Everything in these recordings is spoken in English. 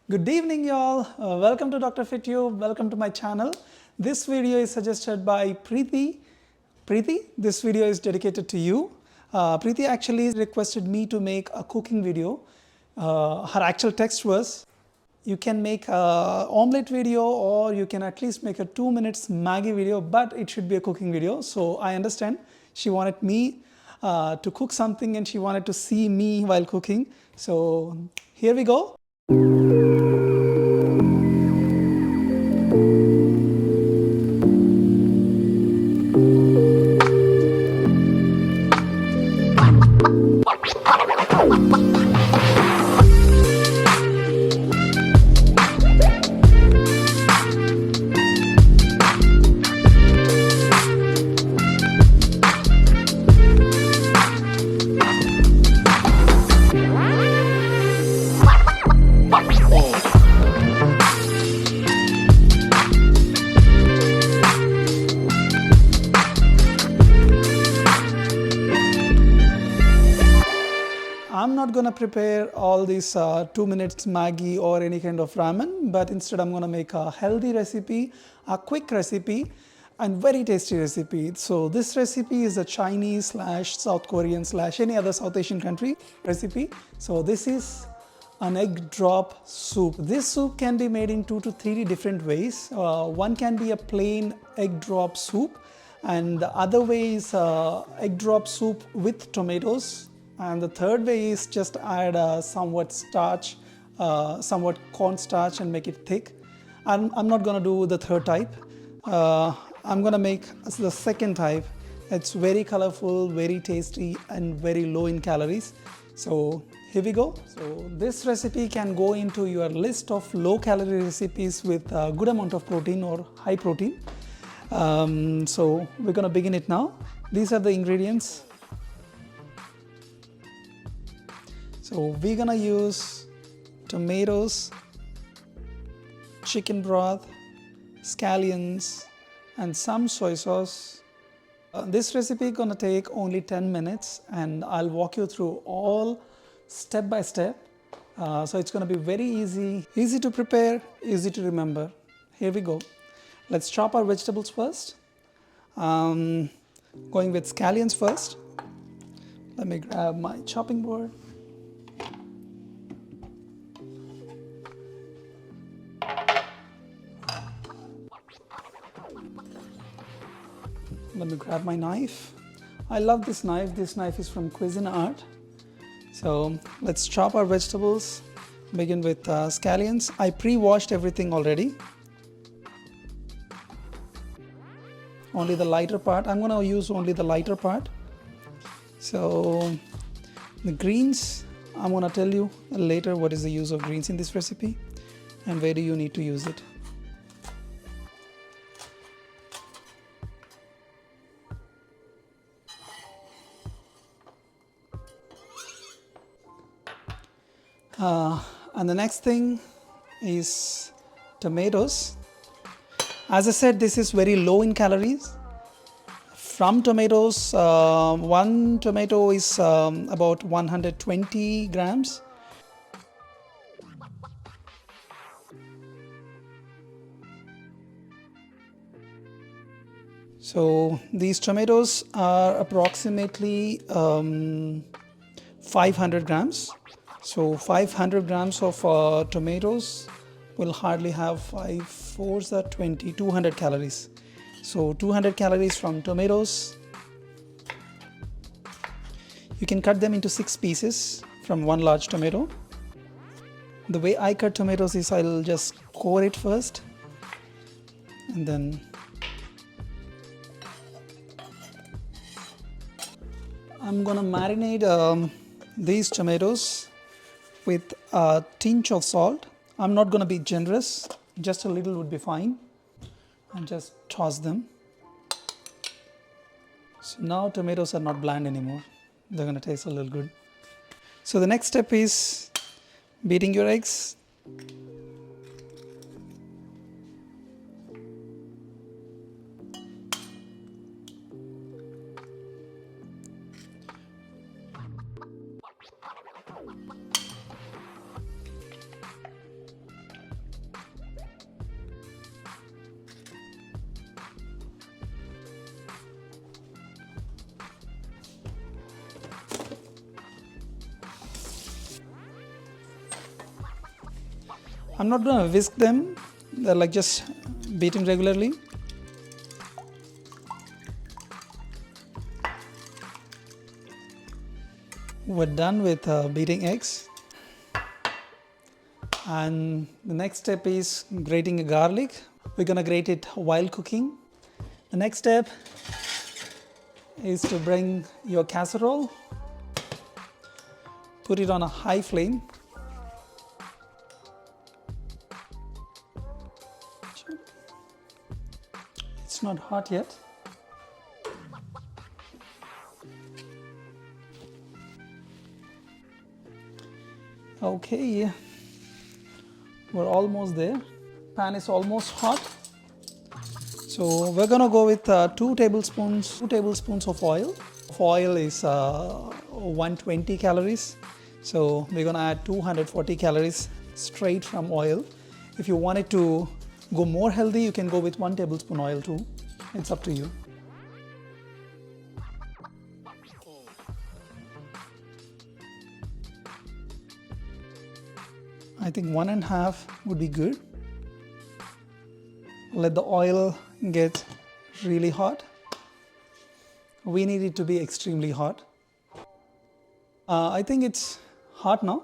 Good evening, y'all. Welcome to Dr.Fittube. Welcome to my channel. This video is suggested by Preeti. Preeti, this video is dedicated to you. Preeti actually requested me to make a cooking video. Her actual text was, you can make a omelette video or you can at least make a 2 minutes Maggi video, but it should be a cooking video. So I understand she wanted me to cook something and she wanted to see me while cooking. So here we go. I'm not going to prepare all these 2 minutes Maggi or any kind of ramen, but instead I'm going to make a healthy recipe, a quick recipe and very tasty recipe. So this recipe is a Chinese slash South Korean slash any other South Asian country recipe. So this is an egg drop soup. This soup can be made in 2 to 3 different ways. One can be a plain egg drop soup, and the other way is egg drop soup with tomatoes. And the third way is just add somewhat starch, somewhat cornstarch and make it thick. I'm not going to do the third type. I'm going to make the second type. It's very colorful, very tasty and very low in calories. So here we go. So this recipe can go into your list of low calorie recipes with a good amount of protein or high protein. So we're going to begin it now. These are the ingredients. So we're gonna use tomatoes, chicken broth, scallions, and some soy sauce. This recipe is gonna take only 10 minutes, and I'll walk you through all step by step. So it's gonna be very easy to prepare, easy to remember. Here we go. Let's chop our vegetables first. Going with scallions first. Let me grab my chopping board. Let me grab my knife. I love this knife. This knife is from Cuisinart. So let's chop our vegetables. Begin with scallions. I pre-washed everything already. Only the lighter part. I'm going to use only the lighter part. So the greens, I'm going to tell you later what is the use of greens in this recipe and where do you need to use it. And the next thing is tomatoes. As I said, this is very low in calories. From tomatoes, one tomato is about 120 grams. So these tomatoes are approximately 500 grams. So 500 grams of tomatoes will hardly have 5 4s are 20, 200 calories. So 200 calories from tomatoes. You can cut them into 6 pieces from one large tomato. The way I cut tomatoes is I'll just core it first and then I'm gonna marinate these tomatoes with a tinge of salt. I'm not going to be generous, just a little would be fine, and just toss them. So now tomatoes are not bland anymore, they're going to taste a little good. So the next step is beating your eggs. I'm not going to whisk them, they're like just beating regularly. We're done with beating eggs. And the next step is grating a garlic. We're going to grate it while cooking. The next step is to bring your casserole, put it on a high flame. It's not hot yet. Okay, we're almost there. Pan is almost hot. So we're gonna go with 2 tablespoons of oil. Oil is 120 calories. So we're gonna add 240 calories straight from oil. If you want it to go more healthy, you can go with 1 tablespoon oil too. It's up to you. I think 1.5 would be good. Let the oil get really hot. We need it to be extremely hot. I think it's hot now.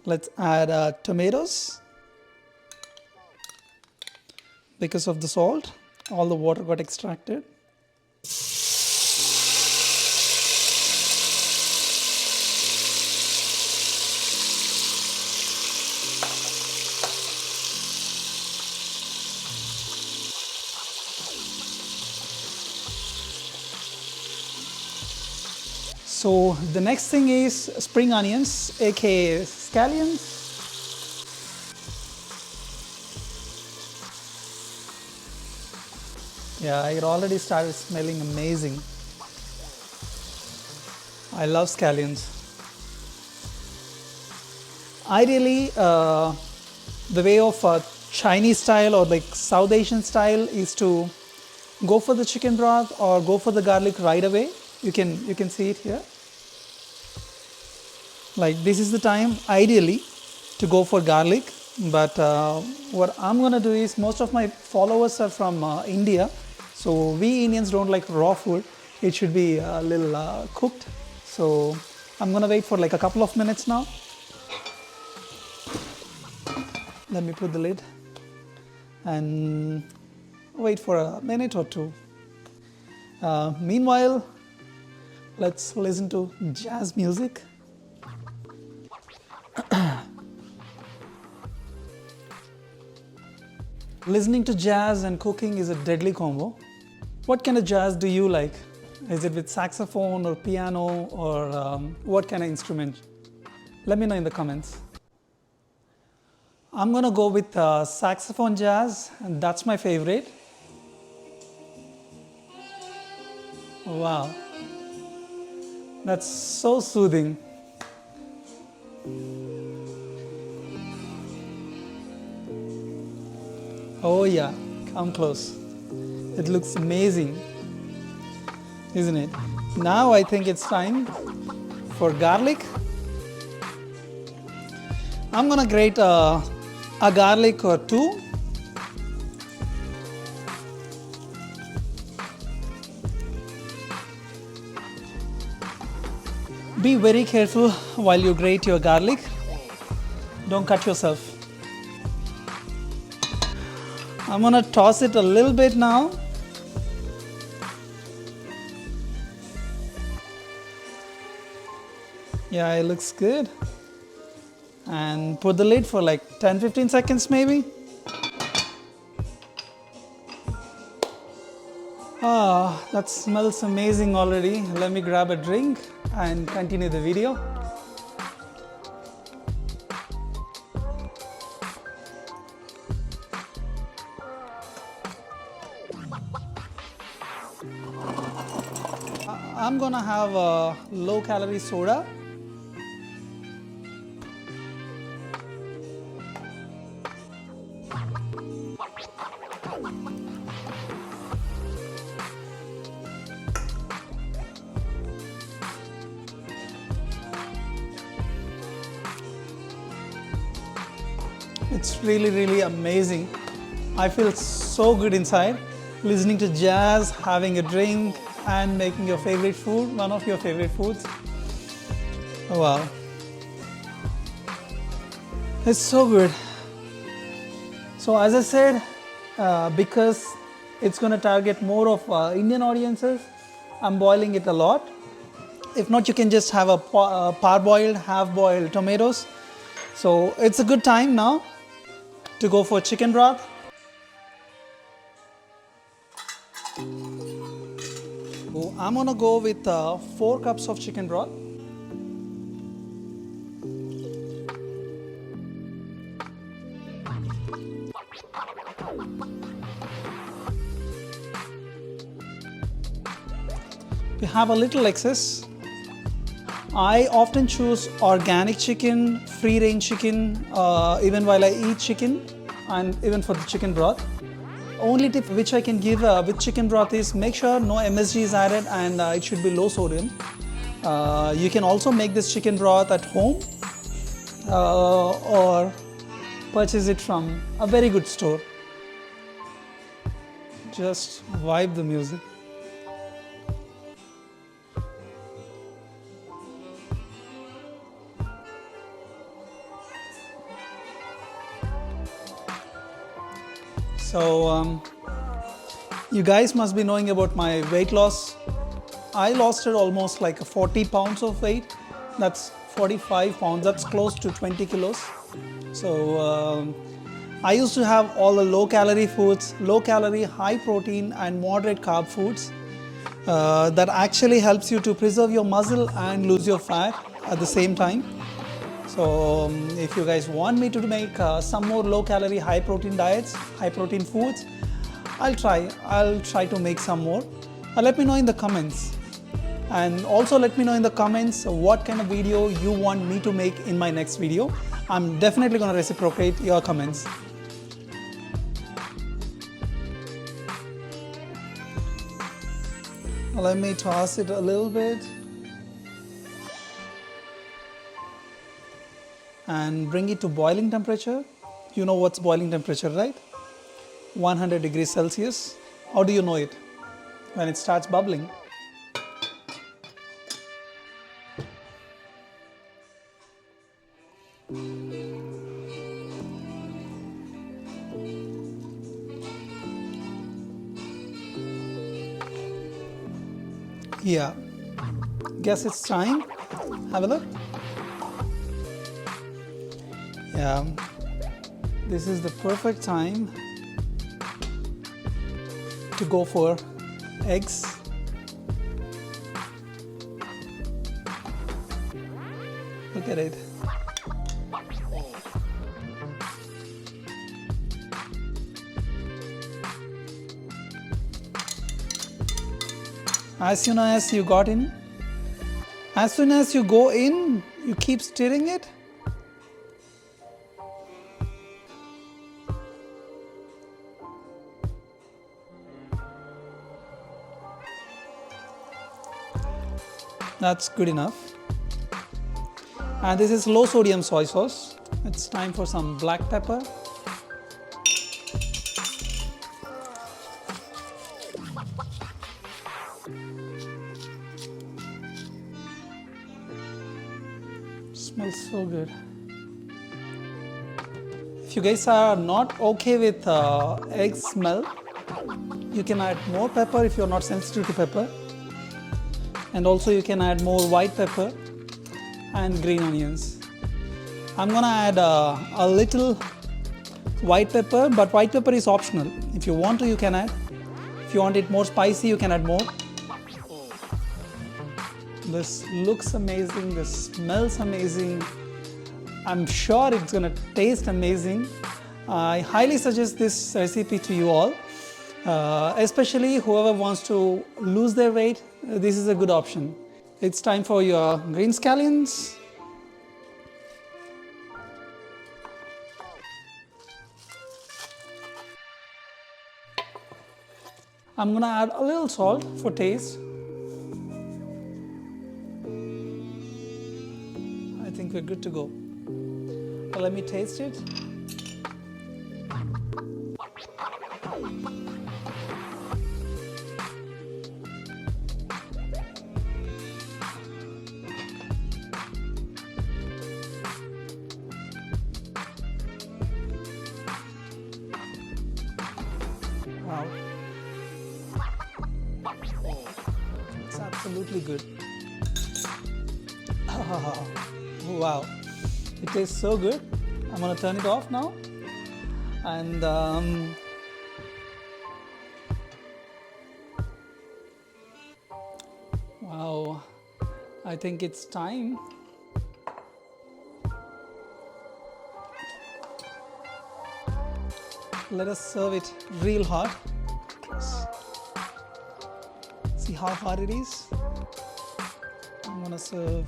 Let's add tomatoes. Because of the salt, all the water got extracted. So the next thing is spring onions, aka scallions. Yeah, it already started smelling amazing. I love scallions. Ideally, the way of Chinese style or like South Asian style is to go for the chicken broth or go for the garlic right away. You can see it here. Like this is the time ideally to go for garlic, but what I'm gonna do is, most of my followers are from India, so we Indians don't like raw food. It should be a little cooked. So I'm gonna wait for like a couple of minutes now. Let me put the lid and wait for a minute or two. Meanwhile, let's listen to jazz music. Listening to jazz and cooking is a deadly combo. What kind of jazz do you like? Is it with saxophone or piano or what kind of instrument? Let me know in the comments. I'm gonna go with saxophone jazz, and that's my favorite. Wow, that's so soothing. Oh yeah, come close. It looks amazing, isn't it? Now I think it's time for garlic. I'm gonna grate a garlic or 2. Be very careful while you grate your garlic. Don't cut yourself. I'm gonna toss it a little bit now. Yeah, it looks good. And put the lid for like 10-15 seconds maybe. Ah, that smells amazing already. Let me grab a drink and continue the video. I'm gonna have a low calorie soda. It's really, really amazing. I feel so good inside, listening to jazz, having a drink, and making your favorite food, one of your favorite foods. Oh, wow. It's so good. So as I said, because it's going to target more of Indian audiences, I'm boiling it a lot. If not, you can just have a parboiled, half-boiled tomatoes. So it's a good time now to go for chicken broth. So I'm gonna go with 4 cups of chicken broth. We have a little excess. I often choose organic chicken, free-range chicken, even while I eat chicken, and even for the chicken broth. Only tip which I can give with chicken broth is make sure no MSG is added, and it should be low sodium. You can also make this chicken broth at home or purchase it from a very good store. Just vibe the music. So you guys must be knowing about my weight loss. I lost it almost like 40 pounds of weight. That's 45 pounds. That's close to 20 kilos. So I used to have all the low calorie foods, low calorie, high protein and moderate carb foods that actually helps you to preserve your muscle and lose your fat at the same time. So if you guys want me to make some more low calorie, high protein diets, high protein foods, I'll try to make some more. Let me know in the comments, and also let me know in the comments what kind of video you want me to make in my next video. I'm definitely going to reciprocate your comments. Let me toss it a little bit and bring it to boiling temperature. You know what's boiling temperature, right? 100 degrees Celsius. How do you know it? When it starts bubbling. Yeah. Guess it's time. Have a look. Yeah. This is the perfect time to go for eggs. Look at it. As soon as you got in, as soon as you go in, you keep stirring it. That's good enough. And this is low sodium soy sauce. It's time for some black pepper. Smells so good. If you guys are not okay with egg smell, you can add more pepper if you're not sensitive to pepper. And also you can add more white pepper and green onions. I'm gonna add a little white pepper, but white pepper is optional. If you want to, you can add. If you want it more spicy, you can add more. This looks amazing, this smells amazing. I'm sure it's gonna taste amazing. I highly suggest this recipe to you all. Especially whoever wants to lose their weight, this is a good option. It's time for your green scallions. I'm gonna add a little salt for taste. I think we're good to go. Let me taste it. It's absolutely good. Wow, it tastes so good. I'm gonna turn it off now, and wow, I think it's time. Let us serve it real hot. See how hot it is? I'm gonna serve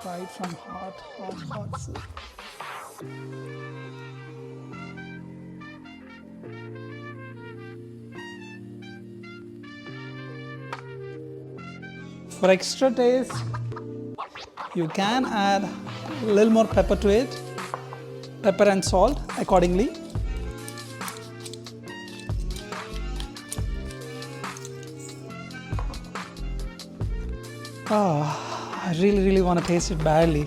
right from hot serve. For extra taste, you can add a little more pepper to it, pepper and salt accordingly. I really want to taste it badly.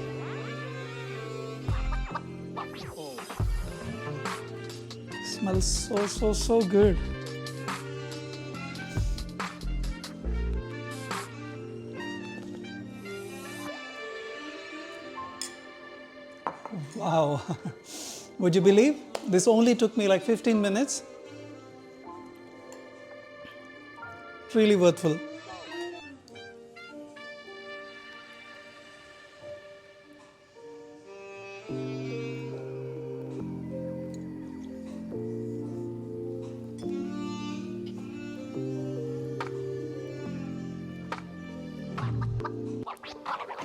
Smells so good. Wow. Would you believe? This only took me like 15 minutes. Really worthwhile.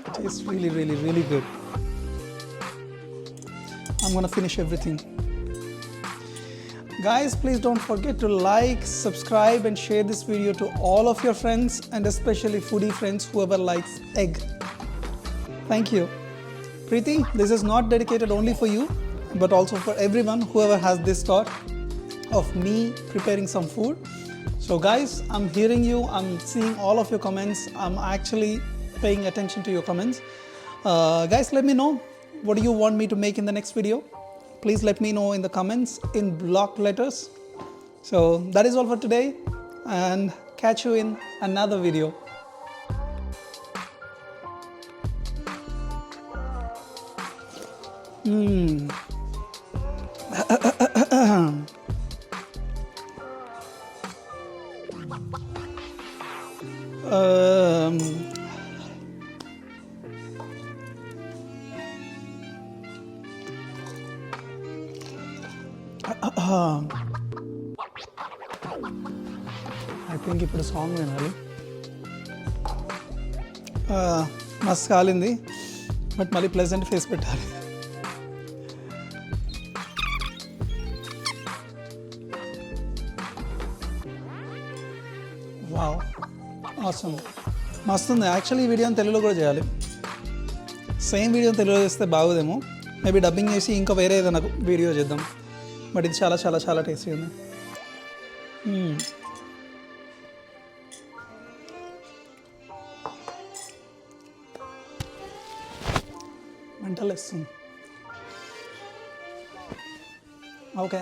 It tastes really good. I'm gonna finish everything. Guys, please don't forget to like, subscribe and share this video to all of your friends, and especially foodie friends, whoever likes egg. Thank you. Preeti, this is not dedicated only for you, but also for everyone, whoever has this thought of me preparing some food. So guys, I'm hearing you, I'm seeing all of your comments, I'm actually paying attention to your comments. Guys, let me know, what do you want me to make in the next video? Please let me know in the comments in block letters. So that is all for today, and catch you in another video. I think ఇప్పుడు song వినాలి. మస్తు కాలింది, but మళ్ళీ pleasant face పెట్టాలి. Wow, awesome, మస్తుంది. Actually ఈ వీడియోని తెలుగులో కూడా చేయాలి. సేమ్ వీడియోని తెలుగులో చేస్తే బాగోదేమో. మేబీ డబ్బింగ్ చేసి ఇంకా వేరే ఏదైనా వీడియో చేద్దాం. బట్ ఇది చాలా టేస్టీ ఉంది. మంటలు వేస్తుంది. ఓకే.